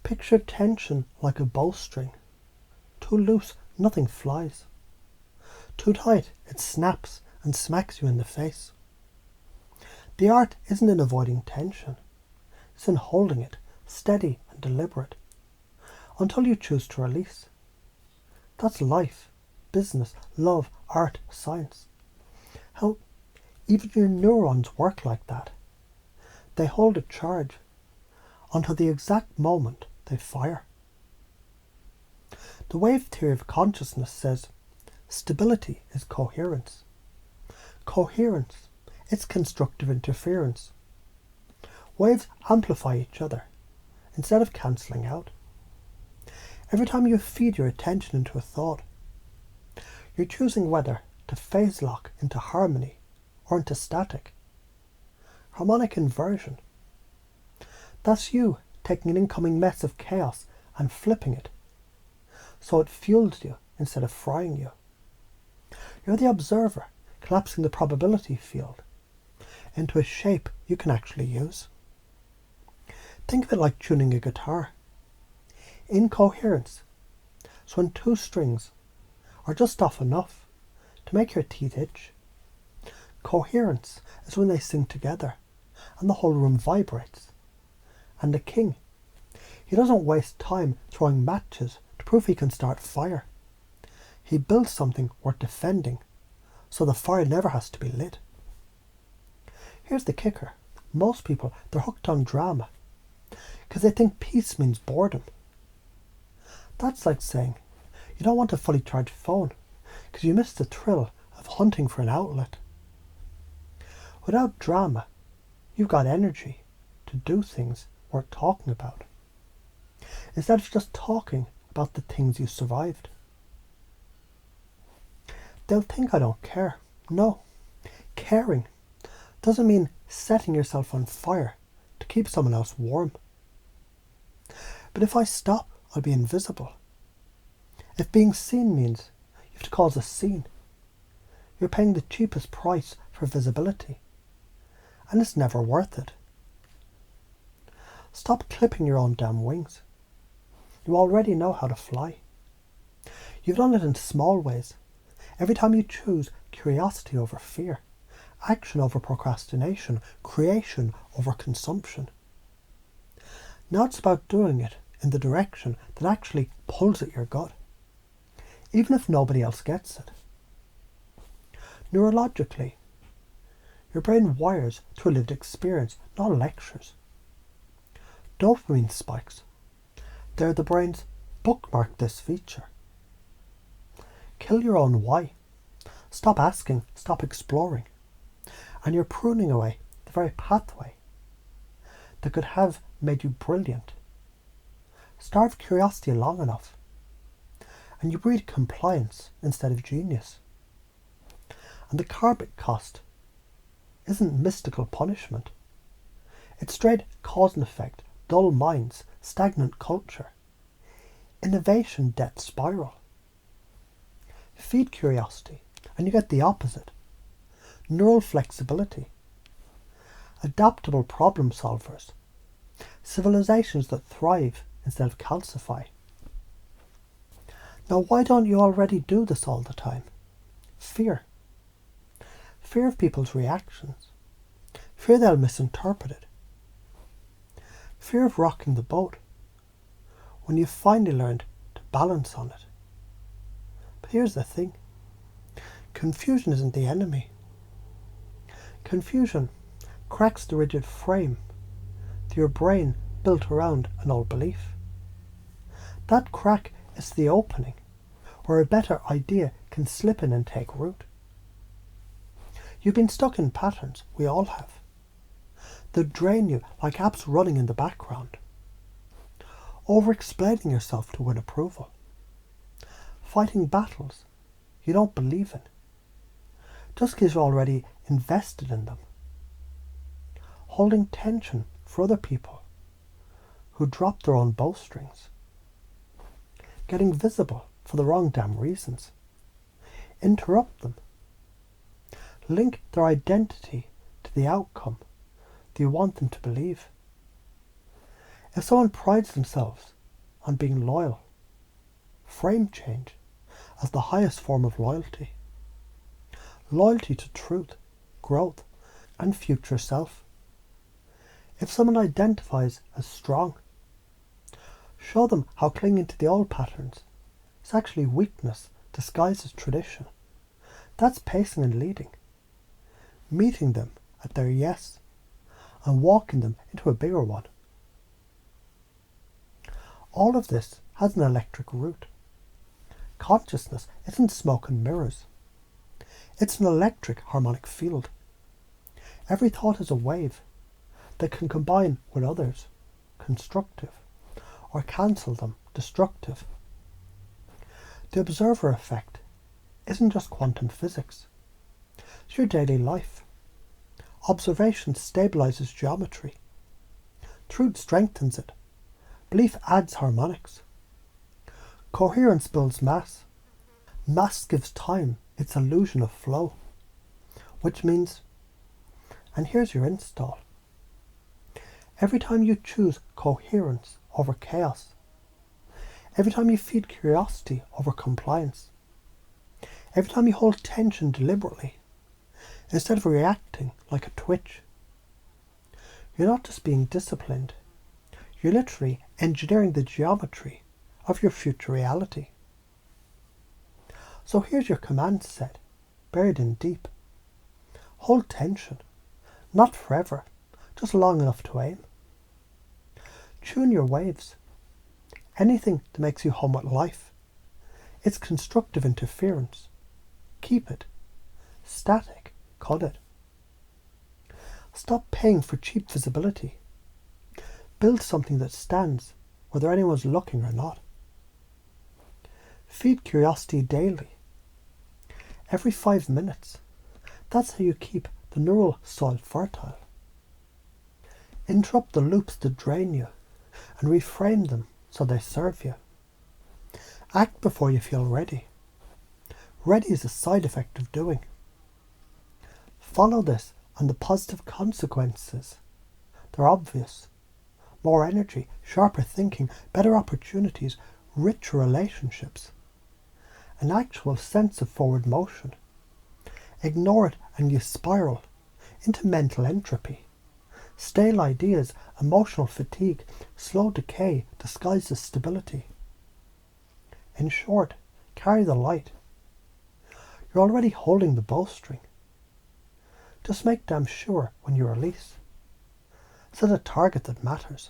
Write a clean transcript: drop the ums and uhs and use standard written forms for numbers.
Picture tension like a bowstring. Too loose, nothing flies. Too tight, it snaps and smacks you in the face. The art isn't in avoiding tension. It's in holding it, steady and deliberate, until you choose to release. That's life, business, love, art, science. How even your neurons work like that. They hold a charge until the exact moment they fire. The wave theory of consciousness says stability is coherence. Coherence, it's constructive interference. Waves amplify each other instead of cancelling out. Every time you feed your attention into a thought, you're choosing whether to phase lock into harmony or into static. Harmonic inversion. That's you taking an incoming mess of chaos and flipping it, so it fuels you instead of frying you. You're the observer, collapsing the probability field into a shape you can actually use. Think of it like tuning a guitar. Incoherence, so when two strings are just off enough to make your teeth itch. Coherence is when they sing together and the whole room vibrates. And the king, he doesn't waste time throwing matches to prove he can start fire. He builds something worth defending, so the fire never has to be lit. Here's the kicker. Most people, they're hooked on drama because they think peace means boredom. That's like saying you don't want a fully charged phone because you miss the thrill of hunting for an outlet. Without drama, you've got energy to do things worth talking about, instead of just talking about the things you survived. They'll think I don't care. No, caring doesn't mean setting yourself on fire to keep someone else warm. But if I stop, I'll be invisible. If being seen means you have to cause a scene, you're paying the cheapest price for visibility, and it's never worth it. Stop clipping your own damn wings. You already know how to fly. You've done it in small ways. Every time you choose curiosity over fear, action over procrastination, creation over consumption. Now it's about doing it in the direction that actually pulls at your gut, even if nobody else gets it. Neurologically, your brain wires to a lived experience, not lectures. Dopamine spikes. They're the brain's bookmark this feature. Kill your own why. Stop asking, stop exploring. And you're pruning away the very pathway that could have made you brilliant. Starve curiosity long enough, and you breed compliance instead of genius. And the karmic cost isn't mystical punishment. It's straight cause and effect, dull minds, stagnant culture, innovation debt spiral. Feed curiosity and you get the opposite. Neural flexibility, adaptable problem solvers, civilizations that thrive instead of calcify. Now why don't you already do this all the time? Fear. Fear of people's reactions. Fear they'll misinterpret it. Fear of rocking the boat when you've finally learned to balance on it. But here's the thing. Confusion isn't the enemy. Confusion cracks the rigid frame that your brain built around an old belief. That crack is the opening where a better idea can slip in and take root. You've been stuck in patterns, we all have, that drain you like apps running in the background. Over-explaining yourself to win approval. Fighting battles you don't believe in, just because you're already invested in them. Holding tension for other people who drop their own bowstrings. Getting visible for the wrong damn reasons. Interrupt them. Link their identity to the outcome do you want them to believe? If someone prides themselves on being loyal. Frame change as the highest form of loyalty. Loyalty to truth, growth, and future self. If someone identifies as strong, show them how clinging to the old patterns is actually weakness disguised as tradition. That's pacing and leading. Meeting them at their yes and walking them into a bigger one. All of this has an electric root. Consciousness isn't smoke and mirrors. It's an electric harmonic field. Every thought is a wave that can combine with others, constructive, or cancel them, destructive. The observer effect isn't just quantum physics. It's your daily life. Observation stabilizes geometry. Truth strengthens it. Belief adds harmonics. Coherence builds mass. Mass gives time its illusion of flow. Which means, and here's your install. Every time you choose coherence over chaos, every time you feed curiosity over compliance, every time you hold tension deliberately, instead of reacting like a twitch, you're not just being disciplined, you're literally engineering the geometry of your future reality. So here's your command set, buried in deep. Hold tension, not forever, just long enough to aim. Tune your waves. Anything that makes you hum with life. It's constructive interference. Keep it. Static, cut it. Stop paying for cheap visibility. Build something that stands, whether anyone's looking or not. Feed curiosity daily. Every 5 minutes. That's how you keep the neural soil fertile. Interrupt the loops that drain you and reframe them so they serve you. Act before you feel ready. Ready is a side effect of doing. Follow this and the positive consequences. They're obvious. More energy, sharper thinking, better opportunities, richer relationships. An actual sense of forward motion. Ignore it and you spiral into mental entropy. Stale ideas, emotional fatigue, slow decay disguised as stability. In short, carry the light. You're already holding the bowstring. Just make damn sure when you release. Set a target that matters.